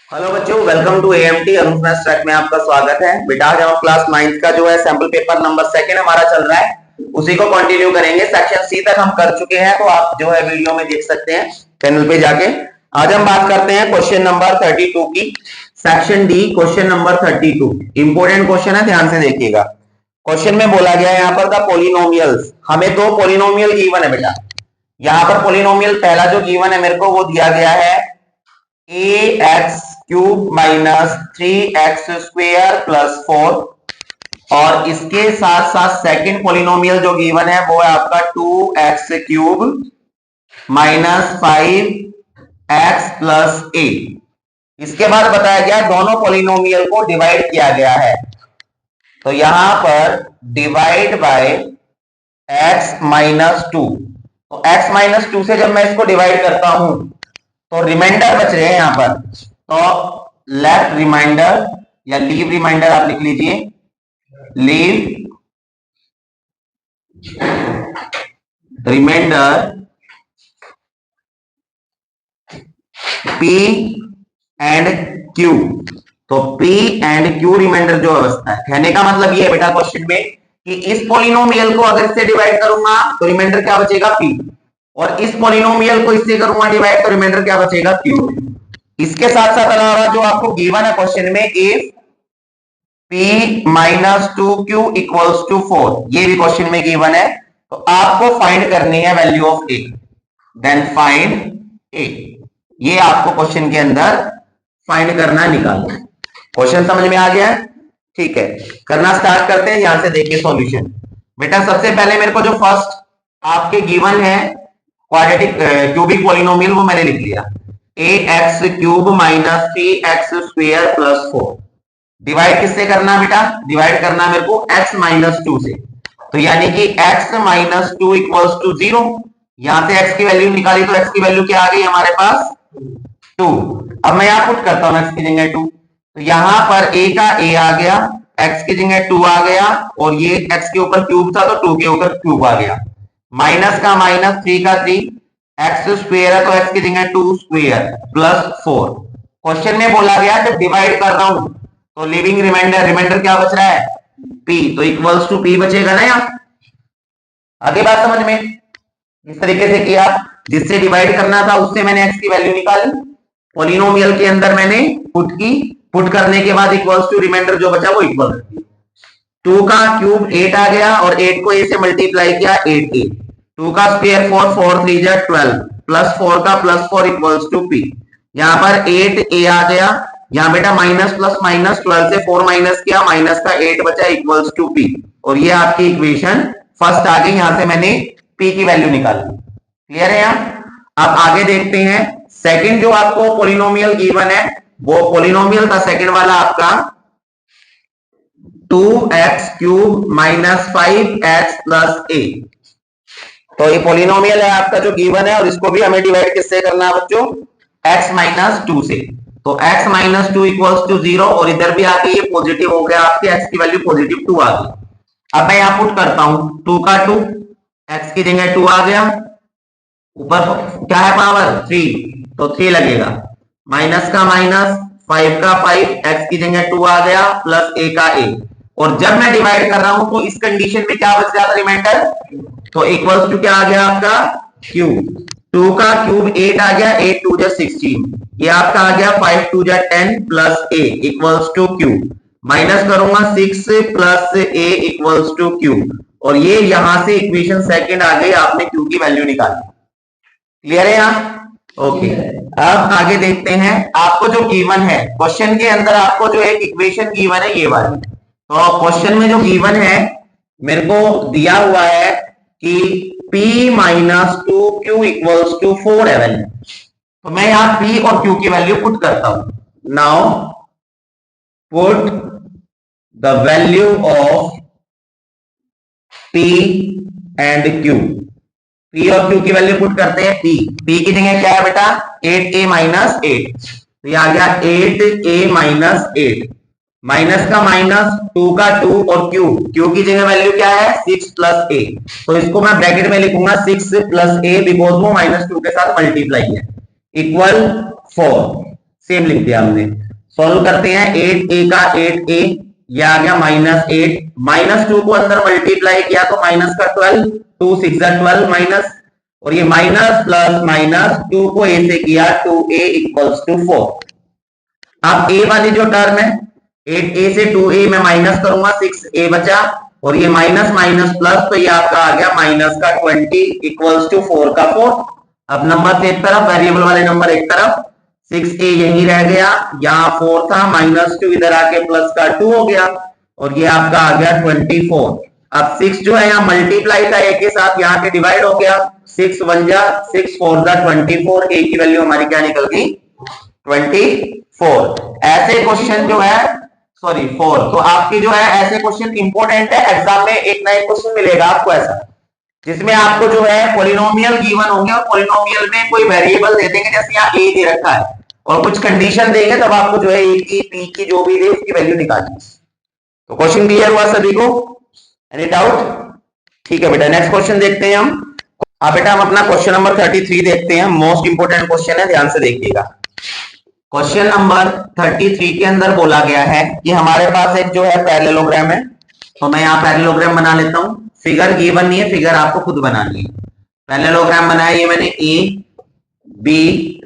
Hello बच्चों, welcome to AMT Arun track में आपका स्वागत है। बेटा आज हम क्लास 9 का जो है सैंपल पेपर नंबर 2 हमारा चल रहा है, उसी को कंटिन्यू करेंगे। सेक्शन सी तक हम कर चुके हैं, तो आप जो है वीडियो में देख सकते हैं चैनल पे जाके। आज हम बात करते हैं क्वेश्चन नंबर 32 की। Section D question number 32 important question है, ध्यान से देखिएगा। क्वेश्चन में बोला गया है यहाँ पर द पोलिनोमियल्स, हमें दो पोलिनोमियल गिवन है बेटा। यहाँ पर पोलिनोमियल पहला जो गिवन है मेरे को वो दिया गया है a x cube minus 3x square plus 4, और इसके साथ साथ सेकंड पोलिनोमियल जो गिवन है वो है आपका 2x cube minus 5x plus 8। इसके बाद बताया गया दोनों पोलिनोमियल को डिवाइड किया गया है, तो यहां पर डिवाइड बाय x माइनस 2। तो x माइनस 2 से जब मैं इसको डिवाइड करता हूं तो रिमाइंडर बच रहे हैं यहां पर, तो लेफ्ट रिमाइंडर या लीव रिमाइंडर आप लिख लीजिए, leave remainder P and Q। तो P एंड Q रिमाइंडर जो अवस्था है, कहने का मतलब ये है बेटा क्वेश्चन में कि इस पोलिनोमियल को अगर इससे डिवाइड करूंगा तो रिमाइंडर क्या बचेगा P, और इस पोलिनोमियल को इससे करूंगा डिवाइड तो रिमाइंडर क्या बचेगा Q। इसके साथ साथ अलावा जो आपको गिवन है क्वेश्चन में if P minus 2Q equals to 4, ये भी क्वेश्चन में गिवन है, तो आपको फाइंड करनी है value of A, then find A। ये आपको क्वेश्चन के अंदर फाइंड करना है, निकालना है। क्वेश्चन समझ में आ गया है? ठीक है, करना स्टार्ट करते हैं। यहां से देखिए सॉल्यूशन। बेटा सबसे पहले मेरे को जो फर्स्ट आपके गिवन है क्वाड्रेटिक क्यूबिक पॉलिनोमियल वो मैंने लिख लिया, a x cube minus 3x square plus 4। Divide किससे करना बेटा? डिवाइड करना मेरे को x माइनस 2 से, तो यानी कि x माइनस 2 इक्वल्स टू 0। यहां से x की वैल्यू निकाली तो x की वैल्यू क्या आ गई हमारे पास 2। अब मैं यहां पुट करता हूं x की जगह 2, तो यहां पर a का a आ गया, x की जगह 2 आ गया, और ये x के ऊपर क्यूब था तो 2 के ऊपर क्यूब आ गया, माइनस का माइनस 3 का 3, एक्स स्क्वेयर है तो एक्स की जगह 2 स्क्वेयर प्लस 4। क्वेश्चन में बोला गया जब डिवाइड कर रहा हूं तो लिविंग रिमाइंडर, रिमाइंडर क्या बच रहा है P, तो इक्वल्स टू P बचेगा ना। यहाँ आगे बात समझ में, इस तरीके से किया, जिससे डिवाइड करना था उससे मैंने x की वैल्यू निकाली, पॉलिनोमियल के अंदर मैंने पुट की, पुट करने के बाद इक्वल्स टू रिमाइंडर जो बचा वो इक्वल 2 का क्यूब 8 आ गया, और 8 को a से मल्टीप्लाई किया 8a, 2 का स्क्वायर 4, 4 3 जा 12, प्लस 4 का प्लस 4 इक्वल्स टू P। यहाँ पर 8a आ गया, यहाँ बेटा माइनस प्लस माइनस 12 से 4 माइनस किया, माइनस का 8 बचा इक्वल्स टू P, और ये आपकी इक्वेशन फर्स्ट आ गई। यहां से मैंने P की वैल्यू निकाली। क्लियर है? यहाँ अब आगे देखते हैं सेकंड जो आपको पोलिनोमियल गिवन है, वो पोलिनोमियल था सेकंड वाला आपका 2x cube minus 5x plus 8। तो ये पोलिनोमियल है आपका जो गिवन है, और इसको भी हमें डिवाइड किससे करना है बच्चों? x माइनस 2 से, तो x माइनस 2 इक्वल्स टू 0, और इधर भी आके ये पॉजिटिव हो गया, आपके x की वैल्यू पॉजिटिव 2 आ गई। अब मैं यहां पुट करता हूं 2 का 2, x की जगह 2 आ गया, ऊपर क्या है पावर 3, तो 3 लगेगा, माइनस का माइनस 5 का 5, x की जगह 2 आ गया, प्लस a का a, और जब मैं डिवाइड कर रहा हूं तो इस कंडीशन में क्या बच जाता रिमाइंडर, तो इक्वल्स टू क्या आ गया आपका क्यूब, 2 का क्यूब 8 आ गया, 8 2 जा 16, ये आपका आ गया 5 2 जा 10 plus a equals two cube, minus करूंगा 6 plus a equals two cube, और ये यहां से इक्वेशन सेकंड आ गई, आपने क्यू की वैल्यू निकाली। क्लियर है यहाँ? ओके, अब आगे देखते हैं आपको जो गिवन है क्वेश्चन के अंदर, आपको जो एक इक्वेशन गिवन है ये वाली, तो क्वेश्चन में जो गिवन है मेरे को दिया हुआ है कि P minus 2Q equals to 4 है वैल्यू, तो मैं यहां P और Q की वैल्यू पुट करता हूं। Now put the value of P and Q। P और Q की वैल्यू पुट करते हैं। P की जगह क्या है बेटा 8a माइनस 8, तो ये आ गया 8a माइनस 8, माइनस का माइनस 2 का 2, और Q की जगह वैल्यू क्या है 6 प्लस a, तो इसको मैं ब्रैकेट में लिखूंगा 6 प्लस a, बिकॉज वो माइनस 2 के साथ मल्टीप्लाई है, इक्वल 4। सेम लिख दिया हमने। सॉल्व करते हैं, 8a का 8a, ये आ गया -8, -2 को अंदर मल्टीप्लाई किया तो माइनस का 12, 2 6 12 माइनस, और ये माइनस प्लस माइनस 2 को a से किया 2a इक्वल्स टू 4। अब a वाली जो टर्म है 8a से 2a में माइनस करूंगा, 6a बचा, और ये माइनस माइनस प्लस, तो ये आपका आ गया माइनस का 20 इक्वल्स टू 4 का 4। अब नंबर एक तरफ, वेरिएबल वाले नंबर एक तरफ, 6a यही रह गया, यहाँ 4 था, -2 इधर आके प्लस का 2 हो गया, और ये आपका आ गया 24। अब 6 जो है यहाँ मल्टीप्लाई था a के साथ, यहाँ पे डिवाइड हो गया, 6 1 जा 6 4 जा 24, a की वैल्यू हमारी क्या निकल गई 24। ऐसे क्वेश्चन जो है, सॉरी 4, तो आपकी जो है ऐसे क्वेश्चन इंपॉर्टेंट है, एग्जाम में एक ना एक क्वेश्चन मिलेगा आपको ऐसा, जिसमें आपको जो है पॉलिनोमियल गिवन होंगे और पॉलिनोमियल में कोई वेरिएबल दे देंगे, जैसे यहाँ a दे रखा है, और कुछ कंडीशन देंगे, तब आपको जो है a की p की जो भी दे उसकी वैल्यू निकालनी। तो क्वेश्चन क्लियर हुआ सभी को? Any doubt? ठीक है बेटा, नेक्स्ट क्वेश्चन देखते हैं हम। अब बेटा हम अपना क्वेश्चन नंबर 33 देखते हैं, मोस्ट इंपोर्टेंट क्वेश्चन है, ध्यान से देखिएगा। क्वेश्चन नंबर 33 के अंदर बोला गया है कि हमारे पास एक जो है पैरेललोग्राम है, तो मैं यहाँ पैरेललोग्राम बना लेता हूं, फिगर गिवन नहीं है, फिगर आपको खुद बनानी है। पैरेललोग्राम बनाया ये मैंने ए बी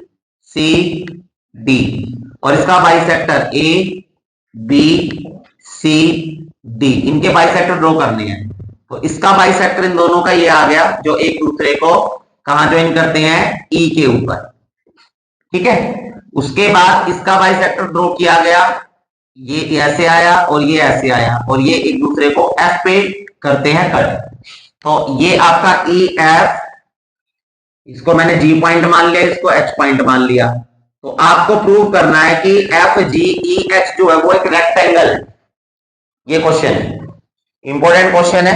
सी डी, और इसका bisector A B C D, इनके बाइसेक्टर ड्रॉ करने हैं। तो इसका बाइसेक्टर इन दोनों का ये आ गया, जो एक दूसरे को कहां ज्वाइन करते हैं, ई के ऊपर, ठीक है। उसके बाद इसका बाइसेक्टर ड्रॉ किया गया, ये ऐसे आया और ये ऐसे आया, और ये एक दूसरे को एफ पे करते हैं कट। तो ये आपका ई एफ, इसको मैंने जी पॉइंट मान लिया, इसको एच पॉइंट मान लिया। तो आपको प्रूव करना है कि एफ जी ई एच जो है वो एक रेक्टेंगल है। ये क्वेश्चन है, इंपॉर्टेंट क्वेश्चन है,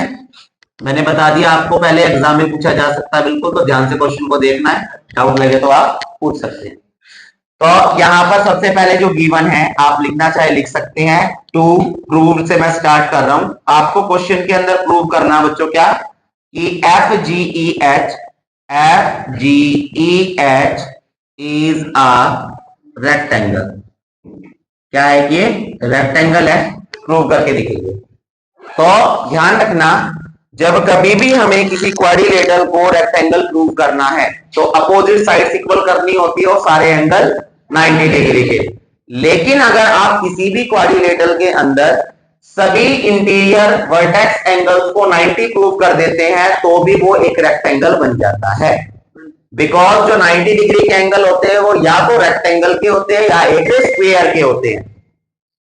मैंने बता दिया आपको, पहले एग्जाम में पूछा जा सकता है बिल्कुल, तो ध्यान से क्वेश्चन को देखना है, डाउट लगे तो आप पूछ सकते हैं। तो यहाँ पर सबसे पहले जो गिवन है, आप लिखना चाहे लिख सकते हैं, टू प्रूव से मैं स्टार्ट कर रहा हूं। आपको क्वेश्चन के अंदर प्रूव करना बच्चों क्या, कि F G E H is a rectangle. क्या है ये, रेक्टेंगल है, प्रूव करके दिखेंगे। तो ध्यान रखना, जब कभी भी हमें किसी क्वाड्रिलेटरल को रेक्टेंगल प्रूव करना है, तो अपोजिट साइड इक्वल करनी होती है और सारे एंगल 90 डिग्री के। लेकिन अगर आप किसी भी क्वाड्रिलेटरल के अंदर सभी इंटीरियर वर्टेक्स एंगल्स को 90 प्रूव कर देते हैं, तो भी वो एक रेक्टेंगल बन जाता है। बिकॉज जो 90 डिग्री के एंगल होते हैं वो या तो रेक्टेंगल के होते हैं या एक स्क्वायर के होते हैं,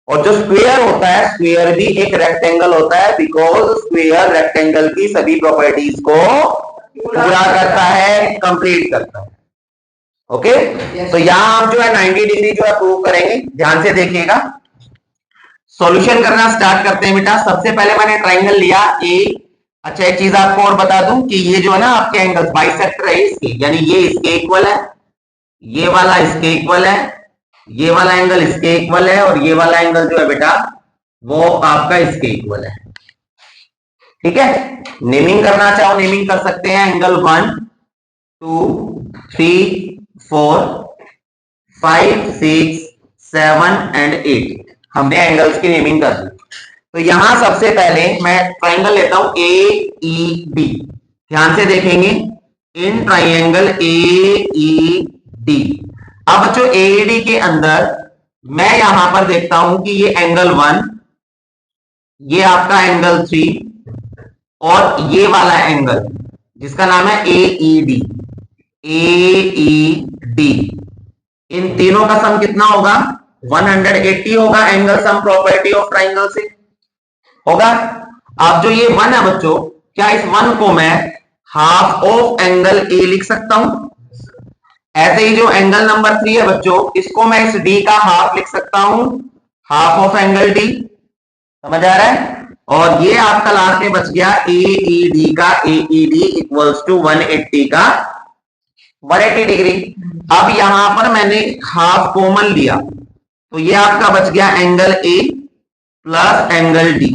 और जो स्क्वायर होता है, स्क्वायर भी एक रेक्टेंगल होता है, बिकॉज स्क्वायर रेक्टेंगल की सभी प्रॉपर्टीज को पूरा करता है, कंप्लीट करता है। ओके, तो यहां हम जो है 90 डिग्री जो है प्रूव करेंगे, ध्यान से देखिएगा। सॉल्यूशन करना स्टार्ट करते हैं बेटा। सबसे पहले मैंने ट्राइंगल लिया ए। अच्छा, एक चीज आपको और बता दूं कि ये जो है ना आपके एंगल्स बाइसेक्टर है इसके, यानी ये इसके इक्वल है, ये वाला इसके इक्वल है, ये वाला एंगल इसके इक्वल है, और ये वाला एंगल जो है बेटा वो आपका इसके इक्वल है। ठीक है, नेमिंग करना चाहो नेमिंग कर सकते हैं, एंगल 1 2 3 4 5 6 7 एंड 8, हमने एंगल्स की नेमिंग कर दी। तो यहां सबसे पहले मैं ट्राइंगल लेता हूं ए ई डी, ध्यान से देखेंगे, in triangle A E D. अब बच्चों एडी के अंदर मैं यहां पर देखता हूं कि ये एंगल 1, ये आपका एंगल 3, और ये वाला एंगल जिसका नाम है एईडी, एईडी, इन तीनों का सम कितना होगा, 180 होगा। Angle sum property of triangle से होगा। अब जो ये 1 है बच्चों, क्या इस 1 को मैं हाफ ऑफ एंगल ए लिख सकता हूं? ऐसे ही जो एंगल नंबर 3 है बच्चों, इसको मैं इस डी का हाफ लिख सकता हूं, हाफ ऑफ एंगल डी, समझ आ रहा है। और ये आपका लास्ट में बच गया एईडी का, एईडी इक्वल्स टू 180 का 180 डिग्री। अब यहां पर मैंने हाफ कॉमन लिया, तो ये आपका बच गया angle A plus angle D,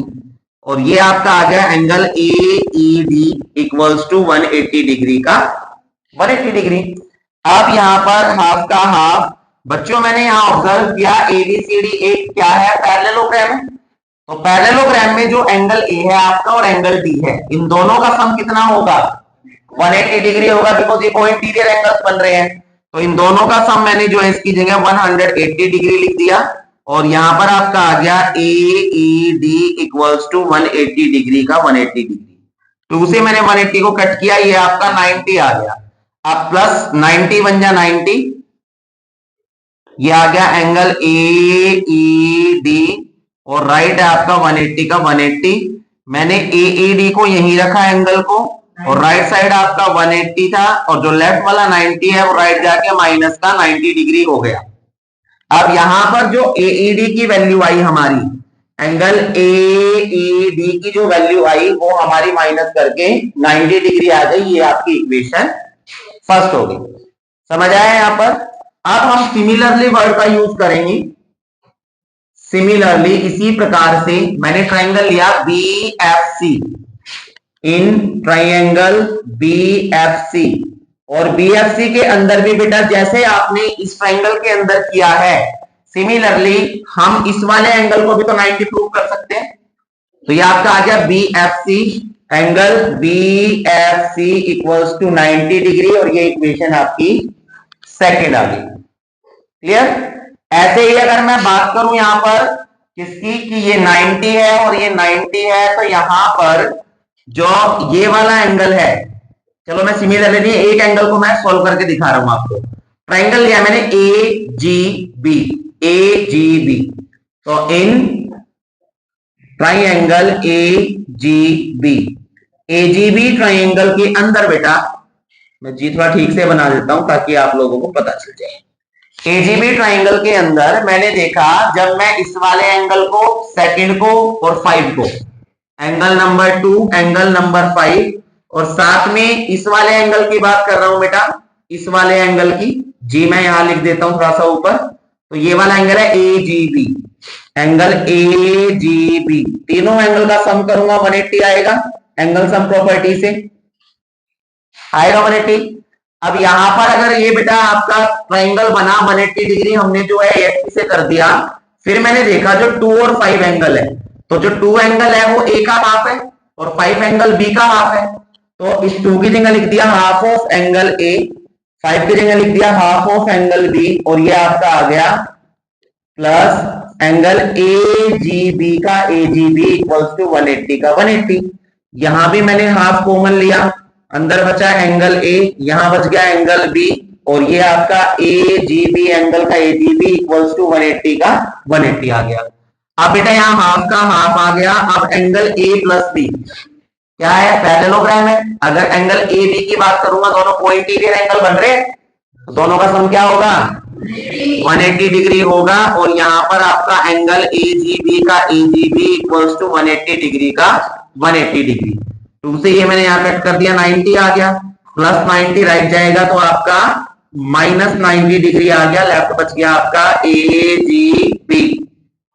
और ये आपका आ गया angle AED equals to 180 degree का 180 डिग्री। अब यहां पर हाफ का हाफ बच्चों मैंने यहाँ ऑब्जर्व किया एबीसीडी एक क्या है, पैरेललोग्राम है। तो पैरेललोग्राम में जो एंगल ए है आपका और एंगल डी है, इन दोनों का सम कितना होगा, 180 डिग्री होगा, बिकॉज ये कोइंटीरियर एंगल्स बन रहे हैं। तो इन दोनों का सम मैंने जो है इसकी जगह 180 डिग्री लिख दिया, और यहां पर आपका आ गया A E D equals to 180 degree का 180 डिग्री। टू से मैंने 180 को कट किया, ये आपका 90 आ गया। अब प्लस 90 बन जा 90, ये आ गया एंगल ए ई डी, और राइट है आपका 180 का 180। मैंने ए ई डी को यहीं रखा एंगल को, और राइट साइड आपका 180 था, और जो लेफ्ट वाला 90 है वो राइट जाके माइनस का 90 डिग्री हो गया। अब यहां पर जो एईडी की वैल्यू आई हमारी, एंगल एईडी की जो वैल्यू आई वो हमारी माइनस करके 90 डिग्री आ गई। ये आपकी इक्वेशन फर्स्ट हो गई। समझ आया यहां पर? अब हम सिमिलरली वर्ड का यूज करेंगे। सिमिलरली इसी प्रकार से मैंने ट्राइंगल लिया BFC, इन ट्राइंगल BFC, और BFC के अंदर भी बेटा जैसे आपने इस ट्राइंगल के अंदर किया है, सिमिलरली हम इस वाले एंगल को भी तो 90 प्रूव कर सकते हैं। तो ये आपका आ गया BFC, angle BFC equals to 90 degree, और ये इक्वेशन आपकी सेकंड आ गई। क्लियर? ऐसे ही अगर मैं बात करूं यहां पर किसकी, कि ये 90 है और ये 90 है, तो यहां पर जो ये वाला एंगल है, चलो मैं सिमिलरली एक एंगल को मैं सॉल्व करके दिखा रहा हूं आपको। ट्राइंगल लिया मैंने AGB, AGB, तो in triangle AGB, AGB triangle के अंदर बेटा, मैं जी थोड़ा ठीक से बना देता हूं ताकि आप लोगों को पता चल जाए। AGB ट्राइंगल के अंदर मैंने देखा, जब मैं इस वाले एंगल को, सेकंड को और 5 को, एंगल नंबर 2, एंगल नंबर 5, और साथ में इस वाले एंगल की बात कर रहा हूं बेटा, इस वाले एंगल की, जी मैं यहां लिख देता हूं थोड़ा सा ऊपर। तो ये वाला एंगल है AGB, एंगल AGB, तीनों एंगल का सम करूंगा 180 आएगा, एंगल सम प्रॉपर्टी से आएगा 180। अब यहां पर अगर ये बेटा आपका ट्राइंगल बना 180 डिग्री, हमने जो है एक्स से कर दिया, फिर मैंने देखा जो 2 और 5 एंगल है, तो जो 2 एंगल है वो ए का हाफ है और 5 एंगल बी का हाफ है। तो इस 2 की जगह लिख दिया हाफ ऑफ एंगल ए, 5 की जगह लिख दिया हाफ ऑफ एंगल बी, और ये आपका आ गया प्लस एंगल AGB का AGB इक्वल्स टू 180 का 180। यहां भी मैंने हाफ कॉमन लिया, अंदर बचा एंगल ए, यहां बच गया एंगल बी, और ये आपका AGB एंगल का AGB इक्वल्स टू 180 का 180 आ गया। अब बेटा यहाँ हाफ का हाफ आ गया। अब एंगल A प्लस बी क्या है, पैरेललोग्राम है। अगर एंगल AB की बात करूंगा, दोनों कोइंटीरियर एंगल बन रहे हैं, तो दोनों का सम क्या होगा, 180 डिग्री होगा, और यहां पर आपका एंगल AGB का AGB इक्वल्स टू 180 डिग्री का 180 डिग्री। 2 से ये मैंने यहाँ कट कर दिया, 90 आ गया, प्लस 90 राइट जाएगा तो आपका माइनस 90 डिग्री आ गया, लेफ्ट बच गया आपका AGB,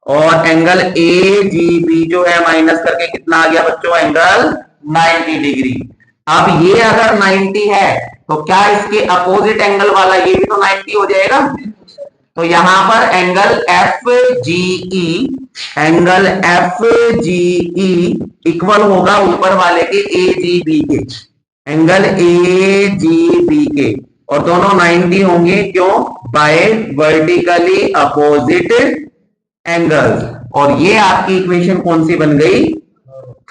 और एंगल AGB जो है माइनस करके कितना आ गया बच्चों, एंगल 90 डिग्री। अब ये अगर 90 है तो क्या इसके अपोजिट एंगल वाला ये भी तो 90 हो जाएगा। तो यहां पर angle FGE, angle FGE equal होगा ऊपर वाले के AGB के, एंगल AGB के, और दोनों 90 होंगे, क्यों, बाय वर्टिकली अपोजिट एंगल्स। और ये आपकी इक्वेशन कौन सी बन गई,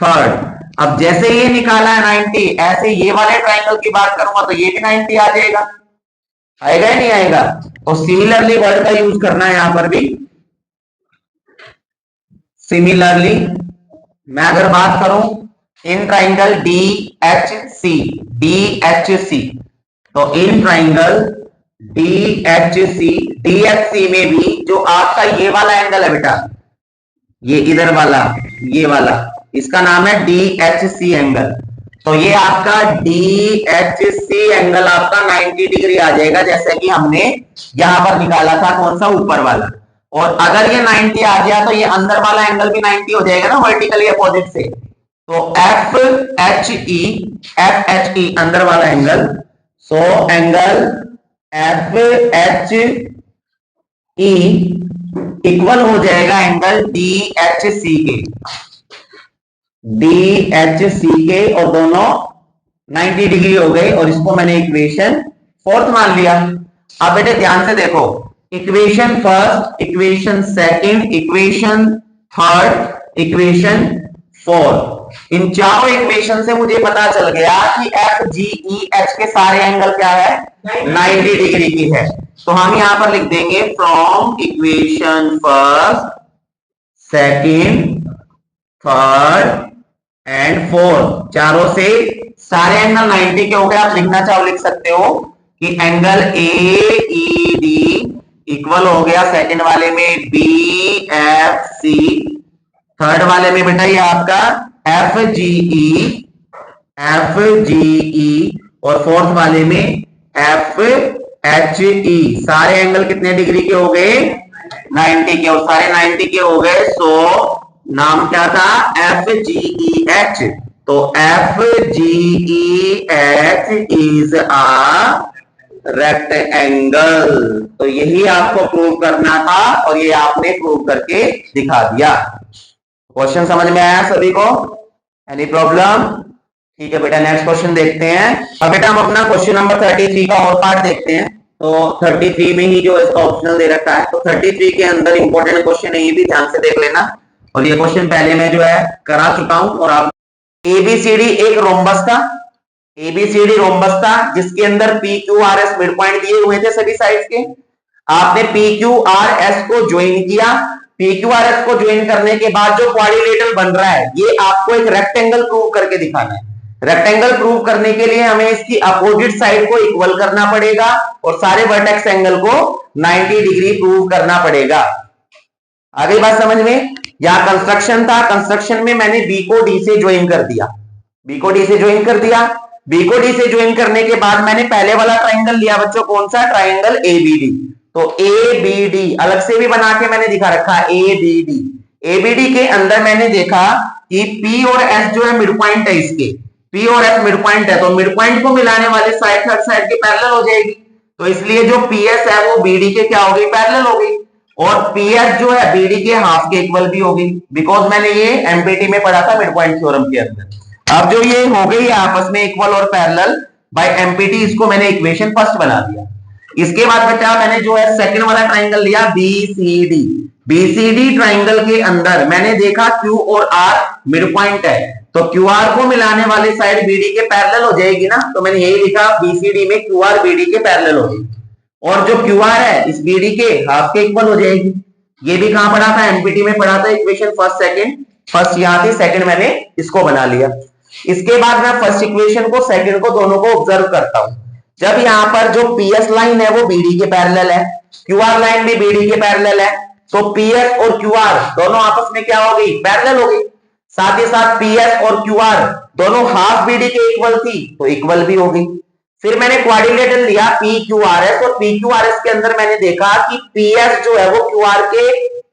थर्ड। अब जैसे ये निकाला है 90, ऐसे ये वाले ट्राइंगल की बात करूंगा तो ये भी 90 आ जाएगा, आएगा या नहीं आएगा। तो सिमिलरली वर्ड का यूज करना है यहां पर भी। सिमिलरली मैं अगर बात करूं इन ट्राइंगल DHC, तो इन ट्राइंगल DHC में भी जो आपका ये वाला एंगल है बेटा, ये इधर वाला, ये वाला, इसका नाम है DHC एंगल। तो ये आपका DHC एंगल आपका 90 डिग्री आ जाएगा, जैसे कि हमने यहां पर निकाला था, कौन सा, ऊपर वाला। और अगर ये 90 आ गया तो ये अंदर वाला एंगल भी 90 हो जाएगा ना, वर्टिकली अपोजिट से। तो FHE अंदर वाला angle, so angle FHE E equal हो जाएगा एंगल डी एच सी के, डी एच सी के, और दोनों 90 डिग्री हो गए, और इसको मैंने इक्वेशन फोर्थ मान लिया। अब बेटे ध्यान से देखो, equation first, equation second, equation third, equation fourth, इन चारों इक्वेशन से मुझे पता चल गया कि एफ जी ई एच के सारे एंगल क्या है, 90 डिग्री की है। तो हम यहां पर लिख देंगे from equation first, second, third and fourth, चारों से सारे एंगल 90 के हो गए। आप लिखना चाहो लिख सकते हो कि एंगल ए ई डी इक्वल हो गया सेकंड वाले में बी एफ सी, थर्ड वाले में बेटा ये आपका एफ जी ई, और फोर्थ वाले में एफ एच ई। सारे एंगल कितने डिग्री के हो गए, 90 के, और सारे 90 के हो गए। सो नाम क्या था, एफ जी ई एच। तो F G E H is a rectangle. तो यही आपको प्रूव करना था, और ये आपने प्रूव करके दिखा दिया। क्वेश्चन समझ में आया सभी को? Any problem? ठीक है बेटा, नेक्स्ट क्वेश्चन देखते हैं। अब बेटा हम अपना क्वेश्चन नंबर 33 का और पार्ट देखते हैं। तो 33 में ही जो इसका ऑप्शनल दे रखा है, तो 33 के अंदर इंपॉर्टेंट क्वेश्चन है, ये भी ध्यान से देख लेना। और ये क्वेश्चन पहले मैं जो है करा चुका हूं। और आप एबीसीडी एक रोम्बस था, एबीसीडी रोम्बस था जिसके अंदर P Q R S mid point दिए हुए थे सभी साइड्स के। आपने पी क्यू आर एस को ज्वाइन किया, पी क्यू आर एस को ज्वाइन करने के बाद जो क्वाड्रिलेटरल बन रहा है, ये आपको एक रेक्टेंगल प्रूव करके दिखाना है। रेक्टेंगल प्रूव करने के लिए हमें इसकी अपोजिट साइड को इक्वल करना पड़ेगा, और सारे वर्टेक्स एंगल को 90 डिग्री प्रूव करना पड़ेगा। आगे बात समझ में? यहां कंस्ट्रक्शन था, कंस्ट्रक्शन में मैंने बी को डी से ज्वाइन कर दिया, बी को डी से ज्वाइन कर दिया। बी को डी से ज्वाइन करने के बाद मैंने पहले वाला ट्राइंगल लिया बच्चों, कौन सा, ट्राइंगल एबीडी। तो एबीडी अलग से भी बना के मैंने दिखा रखा है, एबीडी। एबीडी के अंदर मैंने देखा कि पी और एस जो है मिड पॉइंट है इसके, पी और एस मिड पॉइंट है, तो मिड पॉइंट को मिलाने वाले साइड थर्ड साइड के पैरेलल हो जाएगी। तो इसलिए जो पीएस है वो बीडी के क्या हो गई, पैरेलल हो गई। और पीएस जो है बीडी के हाफ के इक्वल भी होगी, बिकॉज मैंने ये एमपीटी में पढ़ा था मिड पॉइंट थ्योरम के अंदर। अब जो ये हो गई आपस में इक्वल और पैरेलल बाय एमपीटी, इसको मैंने इक्वेशन फर्स्ट बना दिया। इसके बाद बेटा मैंने जो है सेकंड वाला ट्राइंगल लिया बीसीडी। बीसीडी ट्राइंगल के अंदर मैंने देखा क्यू और आर मिड पॉइंट है, तो क्यू आर को मिलाने वाली साइड बीडी के पैरेलल हो जाएगी ना, तो मैंने यही लिखा बीसीडी में क्यू आर बीडी के पैरेलल हो जाएगी, और जो क्यू आर है इस बीडी के हाफ के इक्वल हो जाएगी। ये भी कहां पढ़ा था, एमपीटी में पढ़ा था, इक्वेशन फर्स्ट सेकंड, फर्स्ट यहां थी, सेकंड मैंने इसको बना लिया। इसके बाद मैं फर्स्ट इक्वेशन को सेकंड को दोनों को ऑब्जर्व करता हूं। जब यहां पर जो पीएस लाइन है वो बीडी के पैरेलल है, क्यूआर लाइन भी बीडी के पैरेलल है, तो पीएस और क्यूआर दोनों आपस में क्या हो गई, पैरेलल हो गई। साथ ही साथ पीएस और क्यूआर दोनों हाफ बीडी के इक्वल थी, तो इक्वल भी हो गई। फिर मैंने क्वाड्रिलेटरल लिया पी क्यू आर एस, और पी क्यू आर एस के अंदर मैंने देखा कि पीएस जो है वो क्यूआर के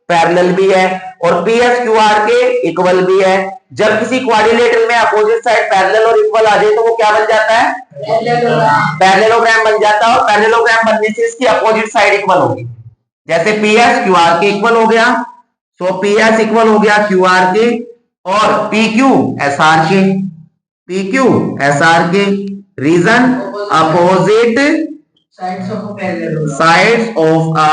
पैरेलल भी है, और पीएस क्यूआर के इक्वल भी है। जब किसी क्वाड्रिलेटरल में अपोजिट साइड पैरेलल और इक्वल आ जाए तो वो क्या बन जाता है, पैरेललोग्राम बन जाता है। और पैरेललोग्राम बनने से इसकी अपोजिट साइड इक्वल होगी। जैसे पीएस क्यूआर के इक्वल हो गया, तो पीएस इक्वल हो गया क्यूआर के, और पीक्यू एसआर के, पीक्यू एसआर के। Reason opposite sides of a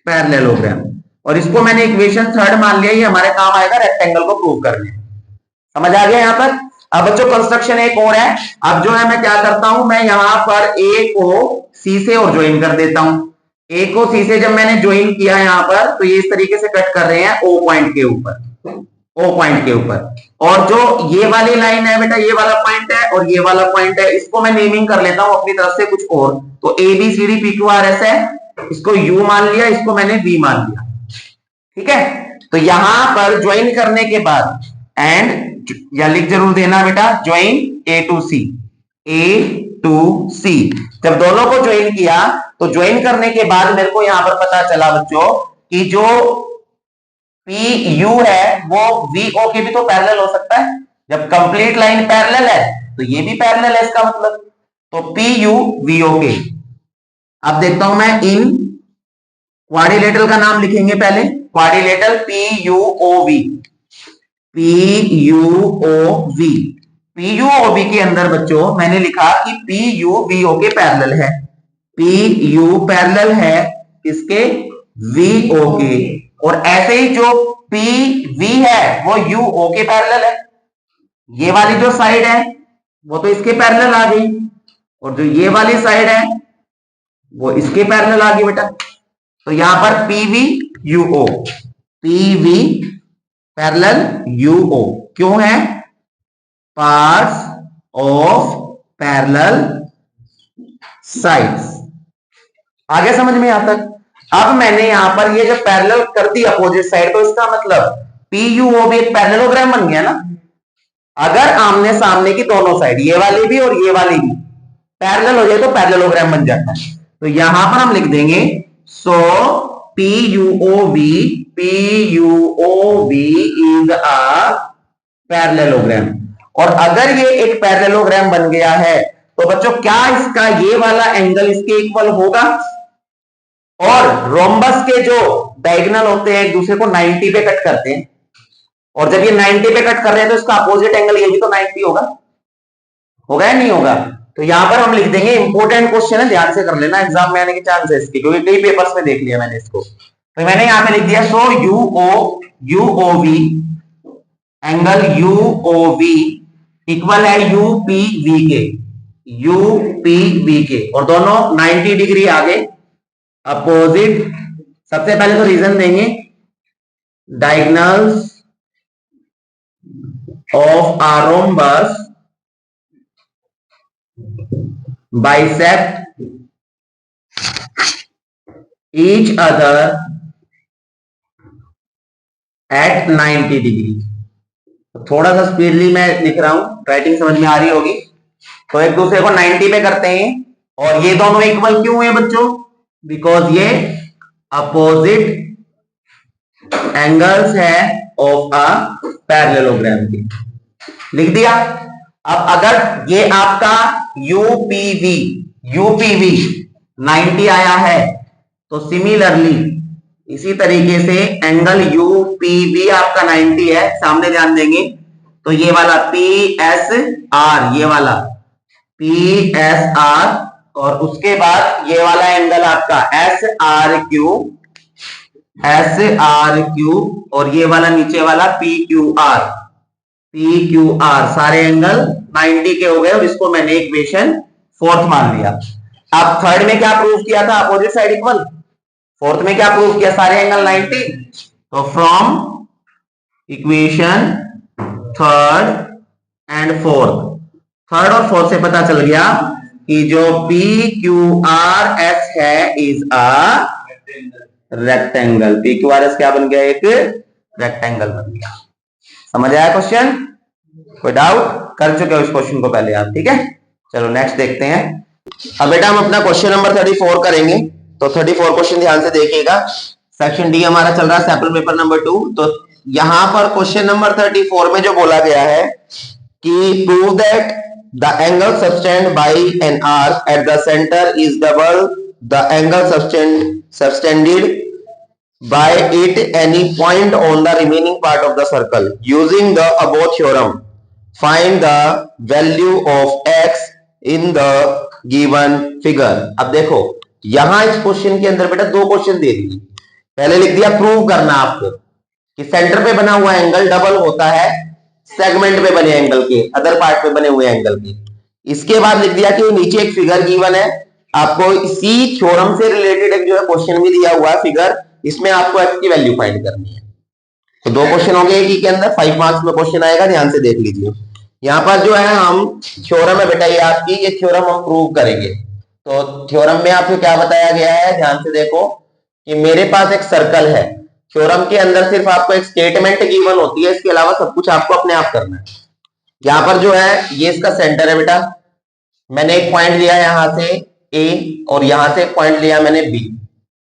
parallelogram. और इसको मैंने इक्वेशन थर्ड मान लिया, ये हमारे काम आएगा रेक्टेंगल को प्रूव करने। समझ आ गया यहाँ पर? अब बच्चों कंस्ट्रक्शन एक और है। अब जो है मैं क्या करता हूं, मैं यहां पर ए को सी से और ज्वाइन कर देता हूं। ए को सी से जब मैंने ज्वाइन किया यहां पर, तो ये इस तरीके से कट कर रहे हैं ओ पॉइंट के ऊपर, ओ पॉइंट के ऊपर। और जो ये वाली लाइन है बेटा, ये वाला पॉइंट है और ये वाला पॉइंट है, इसको मैं नेमिंग कर लेता हूं अपनी तरफ से कुछ और। तो A B C D P Q R S है, इसको यू मान लिया, इसको मैंने वी मान लिया। ठीक है, तो यहां पर ज्वाइन करने के बाद एंड या लिख जरूर देना बेटा, join A to C, A to C. जब दोनों को ज्वाइन किया, तो ज्वाइन करने के बाद मेरे को यहां पर पता चला बच्चों कि जो पी यू है वो वी ओ के भी तो पैरेलल हो सकता है। जब कंप्लीट लाइन पैरेलल है तो ये भी पैरेलल है, इसका मतलब तो पी यू वी ओ के। अब देखता हूं मैं इन क्वाड्रिलेटरल का नाम लिखेंगे पहले, क्वाड्रिलेटरल PUOV, PUOV, PUOV के अंदर बच्चों मैंने लिखा कि PUVO के पैरेलल है, PU पैरेलल है किसके, VO के, और ऐसे ही जो PV है वो UO के पैरेलल है, ये वाली जो साइड है वो तो इसके पैरेलल आ गई, और जो ये वाली साइड है वो इसके पैरेलल आ गई बेटा। तो यहां पर PVUO, PV पैरेलल UO, क्यों है, पार्ट्स ऑफ पैरेलल साइड्स। आगे समझ में आता है। अब मैंने यहां पर ये जब पैरेलल कर दी अपोजिट साइड, तो इसका मतलब PUO भी एक पैरेललोग्राम बन गया ना। अगर आमने सामने की दोनों साइड, ये वाली भी और ये वाली भी पैरेलल हो जाए तो पैरेललोग्राम बन जाता है। तो यहां पर हम लिख देंगे सो PUOV इज अ पैरेललोग्राम। और अगर ये एक पैरेललोग्राम बन गया है तो बच्चों क्या इसका ये वाला एंगल इसके इक्वल होगा, और रोम्बस के जो डायगोनल होते हैं एक दूसरे को 90 पे कट करते हैं, और जब ये 90 पे कट कर रहे हैं तो इसका अपोजिट एंगल ये भी तो 90 होगा, होगा या नहीं होगा। तो यहां पर हम लिख देंगे, इंपॉर्टेंट क्वेश्चन है, ध्यान से कर लेना, एग्जाम में आने के चांस है इसके, क्योंकि कई पेपर्स में देख लिया मैंने इसको। तो मैंने यहां पे लिख दिया सो UOV एंगल UOV इक्वल है UPV के, UPV के, और दोनों 90 डिग्री आगे अपोजिट। सबसे पहले तो रीजन देंगे, diagonals of a rhombus bisect each other at 90 degree. थोड़ा सा स्पीडली मैं लिख रहा हूं, राइटिंग समझ में आ रही होगी। तो एक दूसरे को 90 पे करते हैं, और ये दोनों इक्वल क्यों है बच्चों, बिकॉज ये अपोजिट एंगल्स है ऑफ अ पैरेललोग्राम की। लिख दिया। अब अगर ये आपका UPV 90 आया है, तो सिमिलरली इसी तरीके से एंगल UPV आपका 90 है, सामने ध्यान देंगे तो ये वाला PSR, ये वाला PSR, और उसके बाद ये वाला एंगल आपका SRQ, और ये वाला नीचे वाला PQR, सारे एंगल 90 के हो गए, और इसको मैंने इक्वेशन 4th मान लिया। अब थर्ड में क्या प्रूव किया था, अपोजिट साइड इक्वल। फोर्थ में क्या प्रूव किया, सारे एंगल 90। तो from equation third and fourth, third और फोर्थ से पता चल गया कि जो PQRS है इज अ रेक्टेंगल। PQRS क्या बन गया, एक रेक्टेंगल बन गया। समझ आया क्वेश्चन, कोई डाउट, कर चुके हो इस क्वेश्चन को पहले आप, ठीक है। चलो नेक्स्ट देखते हैं। अब बेटा हम अपना क्वेश्चन नंबर 34 करेंगे, तो 34 क्वेश्चन ध्यान से देखिएगा। सेक्शन डी हमारा चल रहा है, सैंपल पेपर नंबर 2। तो यहां पर क्वेश्चन नंबर 34 में जो बोला गया है कि prove that the angle subtended by an arc at the centre is double the angle subtended by it any point on the remaining part of the circle. Using the above theorem, find the value of x in the given figure. अब देखो यहां इस question के अंदर बेटा दो question दे दिए। पहले लिख दिया प्रूव करना आपको कि सेंटर पे बना हुआ एंगल डबल होता है सेगमेंट पे बने एंगल के, अदर पार्ट पे बने हुए एंगल के। इसके बाद लिख दिया कि नीचे एक फिगर गिवन है, आपको इसी थ्योरम से रिलेटेड एक जो है क्वेश्चन भी दिया हुआ है फिगर, इसमें आपको x की वैल्यू फाइंड करनी है। तो दो क्वेश्चन हो गए के अंदर, 5 मार्क्स में क्वेश्चन आएगा, ध्यान से देख लीजिए। यहां पर जो है हम थ्योरम है बेटा ये आपकी, ये थ्योरम हम प्रूव करेंगे। तो थ्योरम में आपको क्या बताया गया है, ध्यान से देखो कि मेरे पास एक सर्कल है। थ्योरम के अंदर सिर्फ आपको एक स्टेटमेंट गिवन होती है, इसके अलावा सब कुछ आपको अपने आप करना है। यहां पर जो है ये इसका सेंटर है बेटा, मैंने एक पॉइंट लिया यहां से A और यहां से एक पॉइंट लिया मैंने B,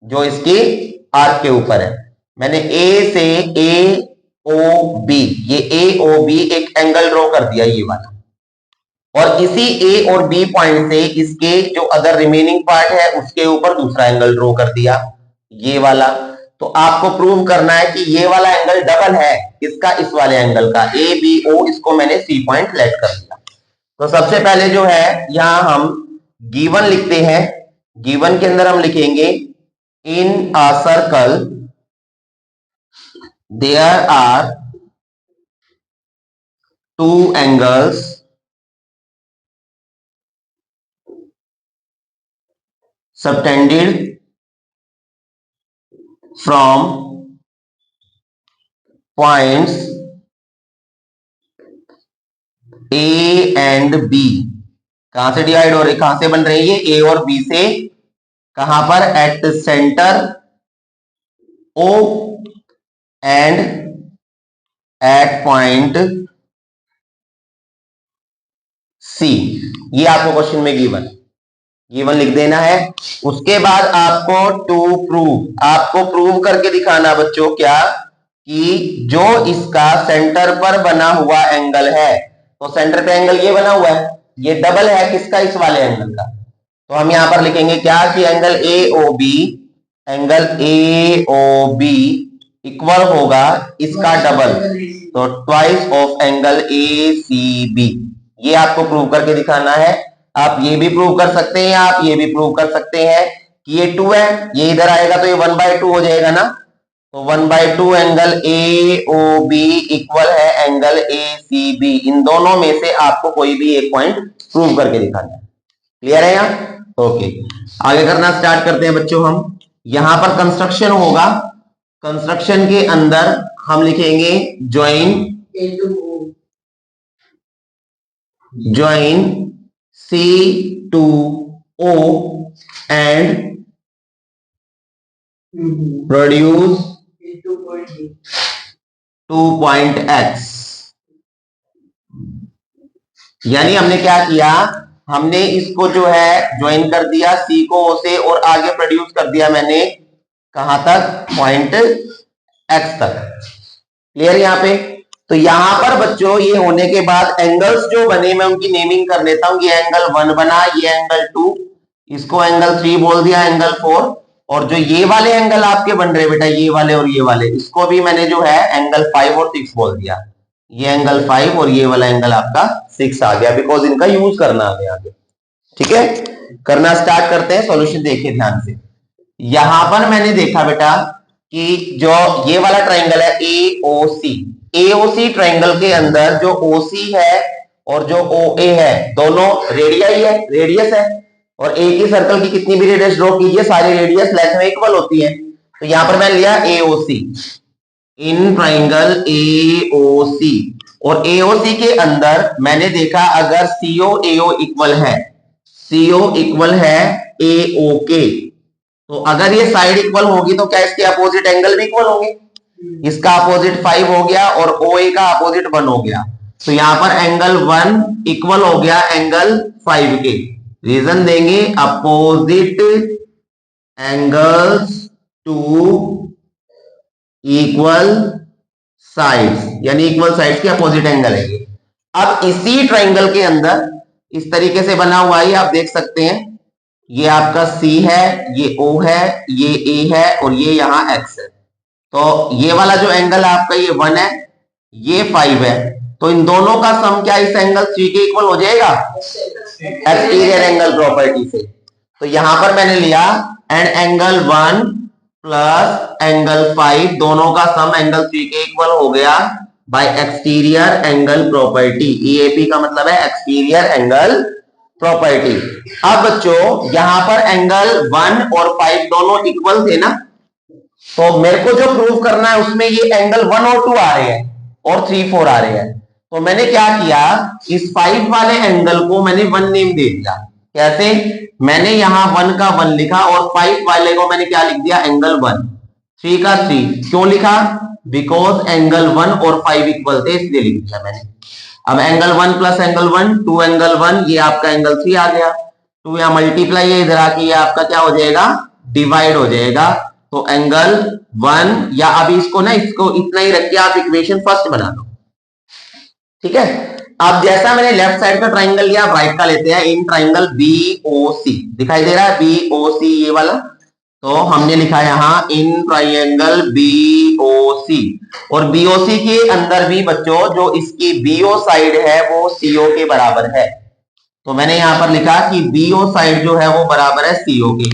जो इसकी आर्क के ऊपर है। मैंने A से AOB, ये AOB एक एंगल ड्रॉ कर दिया ये वाला, और इसी A और B पॉइंट से इसके जो अदर रिमेनिंग पार्ट है उसके ऊपर दूसरा एंगल ड्रॉ कर दिया, ये वाला। तो आपको प्रूव करना है कि ये वाला एंगल डबल है इसका, इस वाले एंगल का। ए बी ओ, इसको मैंने सी पॉइंट लेट कर दिया। तो सबसे पहले जो है यहां हम गिवन लिखते हैं। गिवन के अंदर हम लिखेंगे in a circle there are two angles subtended from points A and B। कहां से डिवाइड हो रही, कहां से बन रही है, ए और बी से। कहां पर, at centre O and at point C। ये आपको क्वेश्चन में गिवन लिख देना है। उसके बाद आपको टू प्रूव, आपको प्रूव करके दिखाना बच्चों क्या, कि जो इसका सेंटर पर बना हुआ एंगल है, तो सेंटर पे एंगल ये बना हुआ है, ये डबल है किसका, इस वाले एंगल का। तो हम यहां पर लिखेंगे क्या, कि angle A O B equal होगा इसका डबल, तो twice of angle A C B. ये आपको प्रूव करके दिखाना है। आप ये भी प्रूव कर सकते हैं, आप ये भी प्रूव कर सकते हैं कि ये 2 है, ये इधर आएगा तो ये 1/2 हो जाएगा ना। तो 1/2 angle A O B equal है एंगल ए सी बी। इन दोनों में से आपको कोई भी एक पॉइंट प्रूव करके दिखाना है। क्लियर है यहाँ? ओके, आगे करना स्टार्ट करते हैं बच्चों। हम यहां पर कंस्ट्रक्शन होगा, कंस्ट्रक्शन के अंदर हम लिखेंगे join C to O and produce 2 point X। यानी हमने क्या किया, हमने इसको जो है ज्वाइन कर दिया C को O से, और आगे प्रोड्यूस कर दिया मैंने कहां तक, पॉइंट X तक। क्लियर यहाँ पे? तो यहां पर बच्चों ये होने के बाद एंगल्स जो बने, मैं उनकी नेमिंग कर लेता हूं। ये एंगल 1 बना, ये एंगल 2, इसको एंगल 3 बोल दिया, एंगल 4। और जो ये वाले एंगल आपके बन रहे बेटा, ये वाले और ये वाले, इसको भी मैंने जो है एंगल 5 और 6 बोल दिया। ये एंगल 5 और ये वाला एंगल आपका 6 आ गया, बिकॉज इनका यूज करना है आगे। ठीक है, करना स्टार्ट करते हैं। सॉल्यूशन देखिए ध्यान से। यहां पर मैंने देखा बेटा कि जो ये वाला ट्राइंगल है एओसी ट्राइंगल के अंदर जो ओसी है और जो ओए है, दोनों रेडियस है। और एक ही सर्कल की कितनी भी रेडियस ड्रॉ कीजिए, सारी रेडियस लेंथ में इक्वल होती है। तो यहां पर मैंने लिया एओसी, इन ट्राइंगल एओसी। और एओसी के अंदर मैंने देखा अगर सीओ एओ इक्वल है एओ के, तो अगर ये साइड इक्वल होगी तो क्या इसके अपोजिट एंगल भी इक्वल होंगे। इसका अपोजिट 5 हो गया और OA का अपोजिट 1 हो गया। तो यहां पर एंगल 1 इक्वल हो गया एंगल 5 के। रीजन देंगे opposite angles to equal sides, यानी इक्वल साइड्स के अपोजिट एंगल है ये। अब इसी ट्राइंगल के अंदर इस तरीके से बना हुआ है, आप देख सकते हैं। ये आपका C है, ये O है, ये A है और ये यहां X है। तो ये वाला जो एंगल आपका ये 1 है, ये 5 है। तो इन दोनों का सम क्या इस एंगल C के इक्वल हो जाएगा, एक्सटीरियर एंगल प्रॉपर्टी से। तो यहां पर मैंने लिया एंड एंगल 1 प्लस एंगल 5 दोनों का सम एंगल C के इक्वल हो गया bye exterior angle property. EAP का मतलब है एक्सटीरियर एंगल प्रॉपर्टी। अब बच्चों यहां पर एंगल 1 और 5 दोनों इक्वल थे ना, तो मेरे को जो प्रूव करना है उसमें ये एंगल 1 और 2 आ रहे हैं और 3 4 आ रहे हैं। तो मैंने क्या किया, इस 5 वाले एंगल को मैंने 1 नेम दे दिया। कैसे, मैंने यहां 1 का 1 लिखा और 5 वाले को मैंने क्या लिख दिया, एंगल 1। 3 का 3 क्यों लिखा, बिकॉज एंगल 1 और 5 इक्वल थे इसलिए लिख दिया मैंने। अब एंगल 1 प्लस एंगल 1 2 एंगल 1, ये आपका एंगल 3 आ गया। 2 यहां मल्टीप्लाई है, इधर आके ये आपका क्या हो जाएगा, डिवाइड हो जाएगा। तो एंगल 1, या अभी इसको ना, इसको इतना ही रख के आप इक्वेशन फर्स्ट बना लो। ठीक है, अब जैसा मैंने लेफ्ट साइड का ट्राइंगल लिया, राइट का लेते हैं। इन ट्राइंगल BOC दिखाई दे रहा है, BOC ये वाला। तो हमने लिखा यहां इन ट्राइंगल बीओसी, और बीओसी के अंदर भी बच्चों जो इसकी बीओ साइड है वो सीओ के बराबर है। तो मैंने यहां पर लिखा कि बीओ साइड जो है वो बराबर है सीओ के।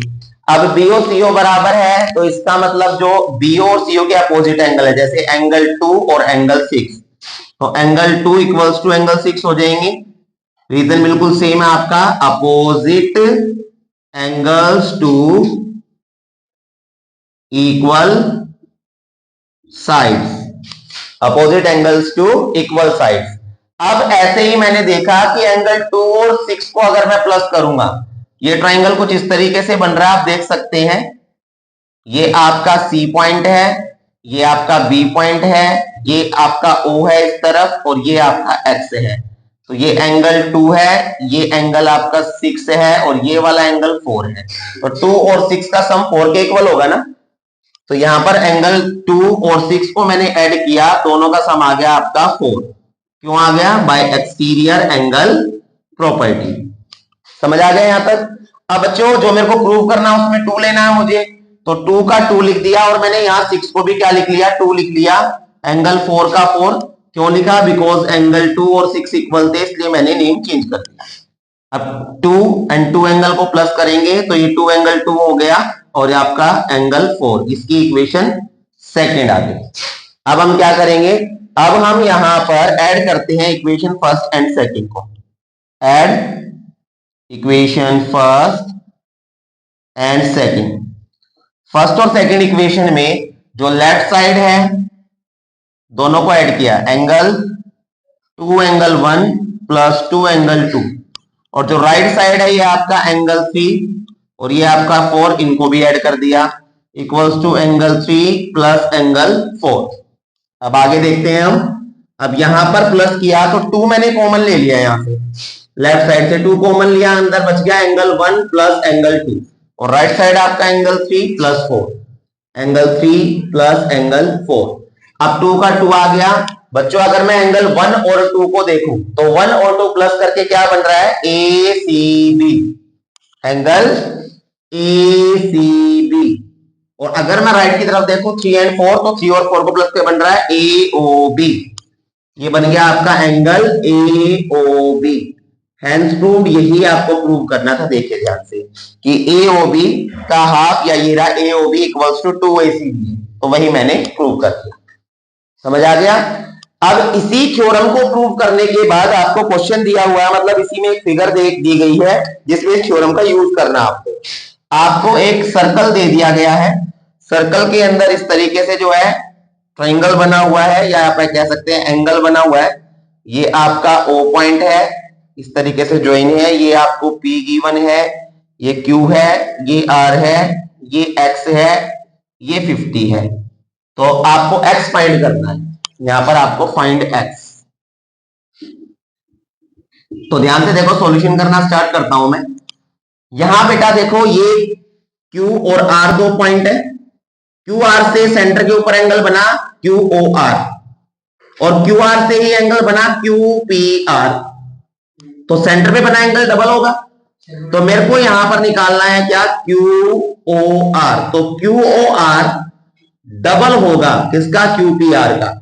अब बीओ सीओ बराबर है तो इसका मतलब जो बीओ और सीओ के अपोजिट एंगल है, जैसे एंगल 2 और एंगल 6, तो एंगल 2 इक्वल्स टू एंगल 6 हो जाएंगे। रीजन बिल्कुल सेम है आपका, opposite angles to equal sides, opposite angles to equal sides. अब ऐसे ही मैंने देखा कि एंगल 2 और 6 को अगर मैं प्लस करूंगा, ये ट्राइंगल कुछ इस तरीके से बन रहा है, आप देख सकते हैं। ये आपका सी पॉइंट है, ये आपका बी पॉइंट है, ये आपका ओ है इस तरफ, और ये आपका एक्स है। तो ये एंगल 2 है, ये एंगल आपका 6 है, और ये वाला एंगल 4 है। तो 2 और 6 का सम 4 के इक्वल होगा ना। तो यहां पर एंगल 2 और 6 को मैंने ऐड किया, दोनों का सम आ गया आपका 4। क्यों आ गया? Bye exterior angle property. समझ आ गया यहां तक? अब बच्चों जो मेरे को प्रूव करना है उसमें 2 लेना है मुझे, तो 2 का 2 लिख दिया, और मैंने यहां 6 को भी क्या लिख लिया? 2 लिख लिया। एंगल 4 का 4 क्यों लिखा? बिकॉज एंगल 2 और 6 इक्वल थे, इसलिए मैंने नेम चेंज कर दिया। अब 2 एंड 2 एंगल को प्लस करेंगे तो ये 2 एंगल 2 हो गया, और ये आपका एंगल 4, इसकी इक्वेशन सेकंड आ गई। अब हम क्या करेंगे? अब हम यहां पर ऐड करते हैं इक्वेशन फर्स्ट एंड सेकंड को। Add equation first and second. First और सेकंड इक्वेशन में जो लेफ्ट साइड है दोनों को ऐड किया, एंगल 2 एंगल 1 प्लस 2 एंगल 2, और जो राइट साइड है ये आपका एंगल 3 और ये आपका 4, इनको भी ऐड कर दिया, equals to angle 3 plus angle 4। अब आगे देखते हैं हम। अब यहां पर प्लस किया तो 2 मैंने कॉमन ले लिया, यहां से लेफ्ट साइड से 2 कॉमन लिया, अंदर बच गया एंगल 1 प्लस एंगल 2, और राइट साइड आपका angle 3 plus 4, angle 3 plus angle 4। अब 2 का 2 आ गया। बच्चों अगर मैं एंगल 1 और 2 को देखूं तो 1 और 2 प्लस करके क्या बन रहा है? A C B, angle A C B. और अगर मैं राइट की तरफ देखूं 3 एंड 4, तो 3 और 4 को प्लस के बन रहा है ए ओ बी, ये बन गया आपका angle A O B. Hence proved, यही आपको प्रूव करना था। देखिए ध्यान से कि ए ओ बी का हाफ या ये रहा A O B equals to 2 A C B, तो वही मैंने प्रूव कर दिया। समझ आ गया? अब इसी थ्योरम को प्रूव करने के बाद आपको क्वेश्चन दिया हुआ है, मतलब इसी में एक फिगर दी गई है जिसमें इस थ्योरम का यूज करना आपको एक सर्कल दे दिया गया है। सर्कल के अंदर इस तरीके से जो है ट्रायंगल बना हुआ है, या आप कह सकते हैं एंगल बना हुआ है। ये आपका ओ पॉइंट है, इस तरीके से ज्वाइन है। ये आपको P गिवन है, ये Q है, ये R है, ये X है, ये 50 है। तो आपको X फाइंड करना है, यहां पर आपको फाइंड X। तो ध्यान से देखो, सॉल्यूशन करना स्टार्ट करता हूं मैं। यहां बेटा देखो, ये Q और R 2 पॉइंट है। क्यू आर से सेंटर के ऊपर एंगल बना क्यू ओ आर, और क्यू आर से ही एंगल बना क्यू पी आर, तो सेंटर पे बना एंगल डबल होगा। तो मेरे को यहां पर निकालना है क्या? Q O R. तो क्यू ओ आर डबल होगा किसका? क्यू पी आर का,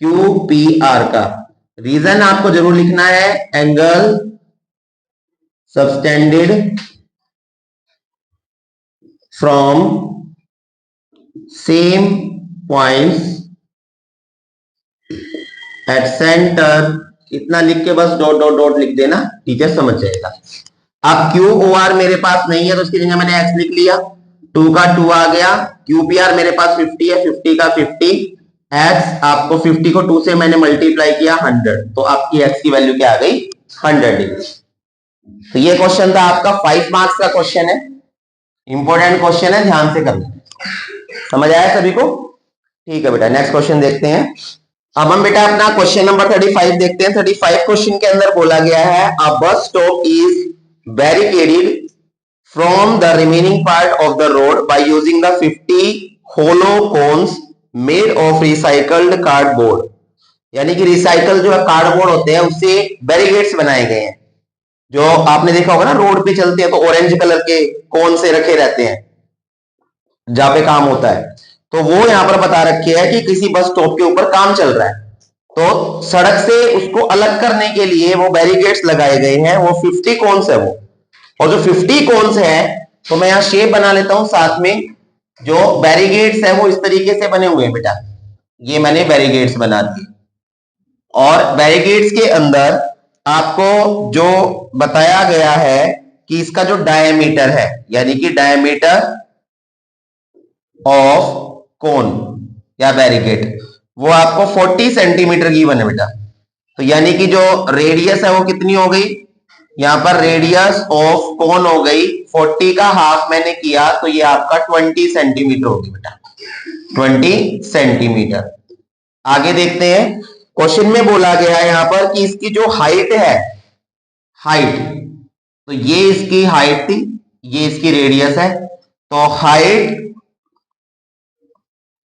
क्यू पी आर का। रीजन आपको जरूर लिखना है, angle subtended from same points at centre, इतना लिख के बस डॉट डॉट डॉट लिख देना, टीचर समझ जाएगा। अब क्यू ओ आर मेरे पास नहीं है तो उसकी जगह मैंने एक्स लिख लिया, 2 का 2 आ गया। क्यू पी आर मेरे पास 50 है, 50 का 50, एक्स आपको 50 को 2 से मैंने मल्टीप्लाई किया 100, तो आपकी एक्स की वैल्यू क्या आ गई? 100 डिग्री। तो ये क्वेश्चन था आपका 5 मार्क्स का क्वेश्चन है, इंपॉर्टेंट क्वेश्चन है, ध्यान से करना। समझ आया सभी को? ठीक है बेटा, नेक्स्ट क्वेश्चन देखते हैं। अब हम बेटा अपना क्वेश्चन नंबर 35 देखते हैं। 35 क्वेश्चन के अंदर बोला गया है, a bus stop is barricaded from the remaining part of the road by using the 50 hollow cones made of recycled cardboard. यानी कि रिसाइकल जो है कार्डबोर्ड होते हैं उससे बैरिकेड्स बनाए गए हैं। जो आपने देखा होगा ना, रोड पे चलते हैं तो ऑरेंज कलर के कोन से रखे रहते हैं, जहां पे काम होता है, तो वो यहां पर बता रखे है कि किसी बस स्टॉप के ऊपर काम चल रहा है, तो सड़क से उसको अलग करने के लिए वो बैरिकेड्स लगाए गए हैं, वो 50 कोन्स है वो। और जो 50 कोन्स है, तो मैं यहां शेप बना लेता हूं साथ में। जो बैरिकेड्स है वो इस तरीके से बने हुए हैं बेटा, ये मैंने बैरिकेड्स बना दिए। और बैरिकेड्स के अंदर आपको जो बताया गया है कि इसका जो डायमीटर है, यानी कि डायमीटर ऑफ कोन या बैरिकेड, वो आपको 40 सेंटीमीटर गिवन है बेटा। तो यानी कि जो रेडियस है वो कितनी हो गई, यहां पर रेडियस ऑफ कोन हो गई 40 का हाफ मैंने किया, तो ये आपका 20 सेंटीमीटर होगी बेटा, 20 सेंटीमीटर। आगे देखते हैं, क्वेश्चन में बोला गया है यहां पर कि इसकी जो हाइट है, हाइट, तो ये इसकी हाइट थी, ये इसकी रेडियस है, तो हाइट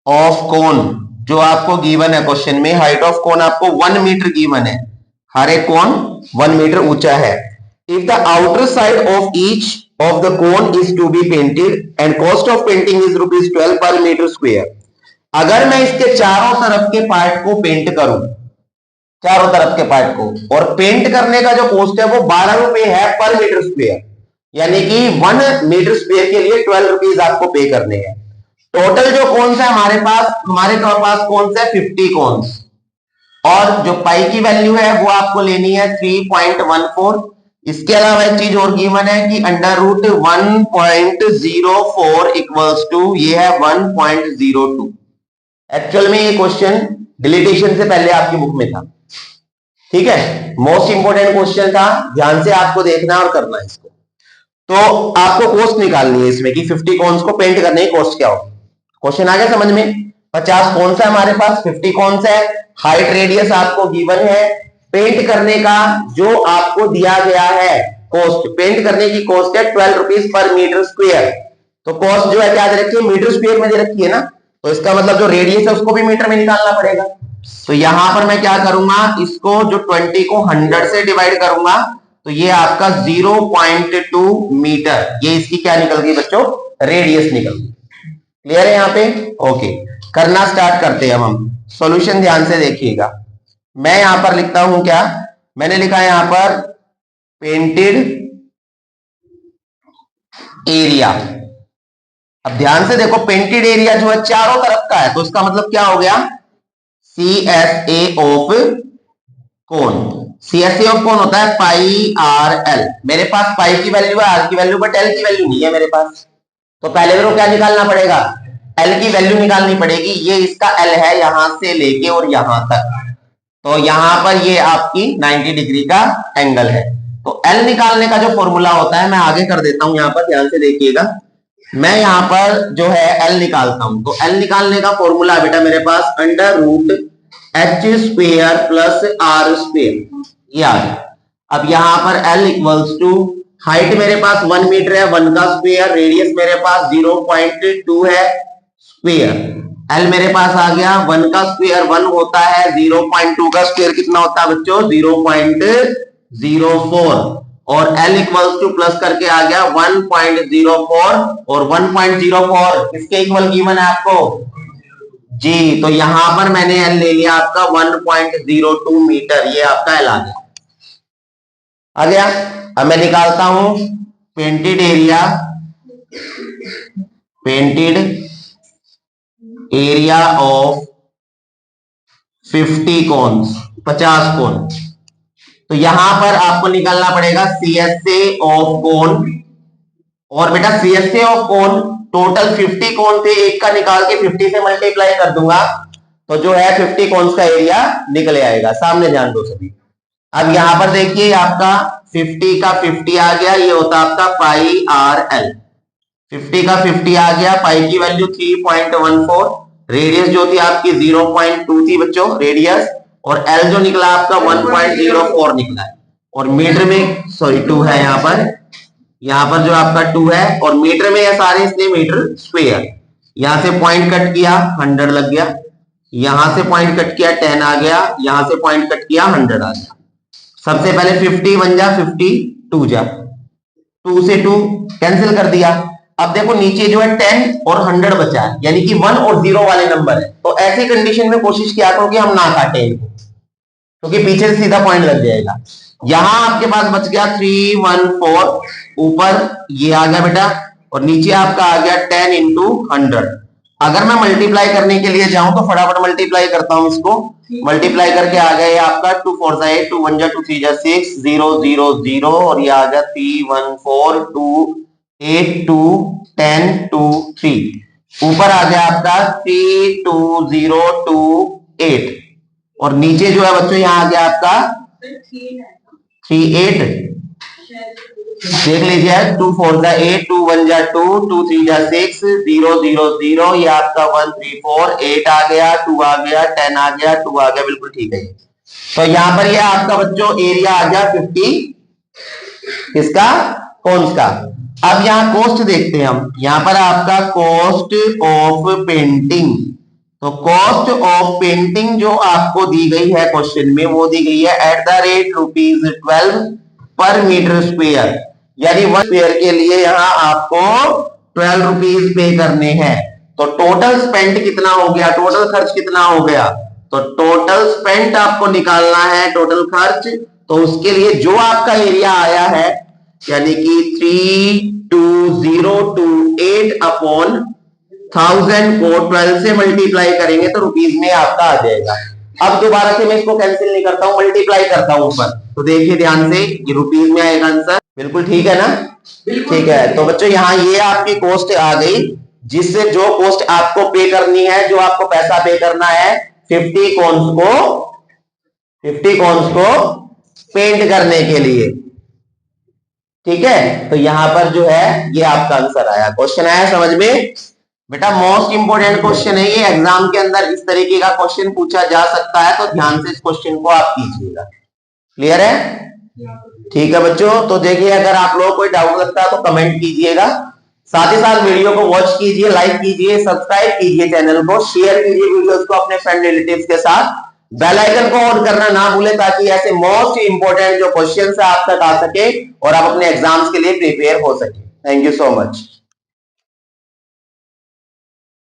ऑफ कोन जो आपको गिवन है क्वेश्चन में, हाइट ऑफ कोन आपको 1 मीटर गिवन है, हर एक कोन 1 मीटर ऊंचा है। If the outer side of each of the cone is to be painted and cost of painting is ₹12 per metre square. अगर मैं इसके चारों तरफ के पार्ट को पेंट करूं, चारों तरफ के पार्ट को, और पेंट करने का जो कॉस्ट है वो ₹12 है पर मीटर स्क्वायर, यानी कि 1 मीटर स्क्वायर के लिए ₹12 आपको पे करने हैं। टोटल जो कौन सा हमारे पास कौन सा 50 कौन्स, और जो पाई की वैल्यू है वो आपको लेनी है 3.14। इसके अलावा एक चीज और गिवन है कि √1.04 इक्वल्स टू, ये है 1.02। एक्चुअल में ये क्वेश्चन डिलीटेशन से पहले आपकी बुक में था, ठीक है, मोस्ट इंपोर्टेंट क्वेश्चन था, ध्यान से आपको देखना और करना है इसको। तो आपको कॉस्ट निकालनी है इसमें कि 50 कॉन्स को पेंट करने की कॉस्ट क्या होगी। क्वेश्चन आ गया समझ में। 50 कौन सा है हमारे पास, 50 कौन सा है, हाइट रेडियस आपको गिवन है, पेंट करने का जो आपको दिया गया है कॉस्ट, पेंट करने की कॉस्ट है ₹12 पर मीटर स्क्वायर। तो कॉस्ट जो है क्या दे रखी है, मीटर स्क्वायर में दे रखी है ना, तो इसका मतलब जो रेडियस है उसको भी मीटर में निकालना पड़ेगा। तो यहां पर मैं क्या करूंगा, इसको जो 20 को 100 से डिवाइड करूंगा, तो ये आपका 0.2 मीटर, ये इसकी क्या निकल गई बच्चों, रेडियस निकल गई। क्लियर है यहाँ पे, ओके। करना स्टार्ट करते हैं अब हम। सॉल्यूशन ध्यान से देखिएगा। मैं यहां पर लिखता हूं, क्या मैंने लिखा है यहां पर, पेंटेड एरिया। अब ध्यान से देखो, पेंटेड एरिया जो है चारों तरफ का है, तो इसका मतलब क्या हो गया, CSA of cone. CSA of cone होता है पाई RL। मेरे पास पाई की वैल्यू है, आर की वैल्यू, बट एल की वैल्यू नहीं है मेरे पास, तो पहले मेरे को क्या निकालना पड़ेगा, एल की वैल्यू निकालनी पड़ेगी। ये इसका एल है यहां से लेके और यहां तक, तो यहां पर ये आपकी 90 डिग्री का एंगल है। तो एल निकालने का जो फॉर्मूला होता है, मैं आगे कर देता हूं, यहां पर ध्यान से देखिएगा। मैं यहां पर जो है एल निकालता हूं, तो एल निकालने का फॉर्मूला बेटा मेरे पास √h² प्लस r स्क्वायर, ये आ गया। अब यहां पर एल इक्वल्स टू, हाइट मेरे पास 1 मीटर है, 1 का स्क्वायर, रेडियस मेरे पास 0.2 है स्क्वायर, एल मेरे पास आ गया 1 का स्क्वायर 1 होता है, 0.2 का स्क्वायर कितना होता है बच्चों, 0.04, और एल इक्वल्स टू प्लस करके आ गया 1.04, और 1.04 किसके इक्वल गिवन है आपको जी, तो यहां पर मैंने एल ले लिया आपका 1.02 मीटर, ये आपका एल आ गया। आ गया। अब मैं निकालता हूं पेंटेड एरिया ऑफ 50 कॉन्स, 50 कोन। तो यहां पर आपको निकालना पड़ेगा CSA ऑफ कोन, और बेटा CSA ऑफ कोन टोटल 50 कोन थे, एक का निकाल के 50 से मल्टीप्लाई कर दूंगा, तो जो है 50 कोन्स का एरिया निकल आएगा। सामने ध्यान दो सभी। अब यहां पर देखिए आपका 50 का 50 आ गया, ये होता आपका पाई RL। 50 का 50 आ गया, पाई की वैल्यू 3.14, रेडियस जो थी आपकी 0.2 थी बच्चों रेडियस, और एल जो निकला आपका 1.04 निकला है, और मीटर में सॉरी 2 है यहाँ पर जो आपका 2 है, और मीटर में है सारे इसलिए मीटर स्क्वायर। यहां से पॉइंट कट किया 100 लग गया, यहां से पॉइंट कट किया 10 आ गया, यहां से पॉइंट कट किया 100 आ गया। सबसे पहले 50 1 जा 50, 2 जा, 2 से 2 कैंसिल कर दिया, अब देखो नीचे जो है 10 और 100 बचा है, यानी कि 1 और 0 वाले नंबर है, तो ऐसी कंडीशन में कोशिश किया करो कि हम ना काटे इनको, क्योंकि पीछे से सीधा पॉइंट लग जाएगा। यहां आपके पास बच गया 314, ऊपर ये आ गया बेटा, और नीचे आपका आ गया 10 इंटू 100। अगर मैं मल्टीप्लाई करने के लिए जाऊं तो फटाफट मल्टीप्लाई करता हूं इसको, मल्टीप्लाई करके आ गया ये आपका 2 4 जा 8, 2 1 जा 2 3 जा 6, 0 0 0, और ये आ गया 3 1 4 2 8 2 10 2 3, ऊपर आ गया आपका 3 2 0 2 8, और नीचे जो है बच्चों यहाँ आ गया आपका 3 8, देख लीजिए 2 4 जा 8, 2 1 जा 2, 2 3 जा 6, 0 0 0, ये आपका 1 3 4, 8 आ गया, 2 आ गया, 10 आ गया, 2 आ गया, बिल्कुल ठीक है। तो यहां पर ये आपका बच्चों एरिया आ गया 50, किसका, कॉन्स का। अब यहाँ कॉस्ट देखते हैं हम, यहाँ पर आपका कॉस्ट ऑफ पेंटिंग, तो कॉस्ट ऑफ पेंटिंग जो आपको दी गई है क्वेश्चन में, वो दी गई है at the rate ₹12 per metre square, यानी 1 स्क्वायर के लिए यहाँ आपको 12 रुपीज पे करने हैं। तो टोटल स्पेंड कितना हो गया, टोटल खर्च कितना हो गया, तो टोटल स्पेंड आपको निकालना है, टोटल खर्च। तो उसके लिए जो आपका एरिया आया है, यानी कि 32028 अपॉन 1000 को 12 से मल्टीप्लाई करेंगे तो रुपीज में आपका आ जाएगा। अब दोबारा से मैं इसको कैंसिल नहीं करता हूं, मल्टीप्लाई करता हूं ऊपर, तो देखिए ध्यान से ये रुपीज में आएगा आंसर, बिल्कुल ठीक है ना, ठीक है। तो बच्चों यहाँ ये आपकी कॉस्ट आ गई, जिससे जो कॉस्ट आपको पे करनी है, जो आपको पैसा पे करना है 50 कॉन्स को पेंट करने के लिए, ठीक है। तो यहां पर जो है ये आपका आंसर आया, क्वेश्चन आया समझ में बेटा, मोस्ट इंपोर्टेंट क्वेश्चन है ये, एग्जाम के अंदर इस तरीके का क्वेश्चन पूछा जा सकता है, तो ध्यान से इस क्वेश्चन को आप कीजिएगा। क्लियर है, ठीक है बच्चों। तो देखिए अगर आप लोगों को कोई डाउट लगता है तो कमेंट कीजिएगा, साथ ही साथ वीडियो को वॉच कीजिए, लाइक कीजिए, सब्सक्राइब कीजिए चैनल को, शेयर कीजिए वीडियोस को अपने फ्रेंड रिलेटिव्स के साथ, बेल आइकन को ऑन करना ना भूलें, ताकि ऐसे मोस्ट इंपोर्टेंट जो क्वेश्चन है आप तक आ सके और आप अपने एग्जाम्स के लिए प्रिपेयर हो सके। Thank you so much.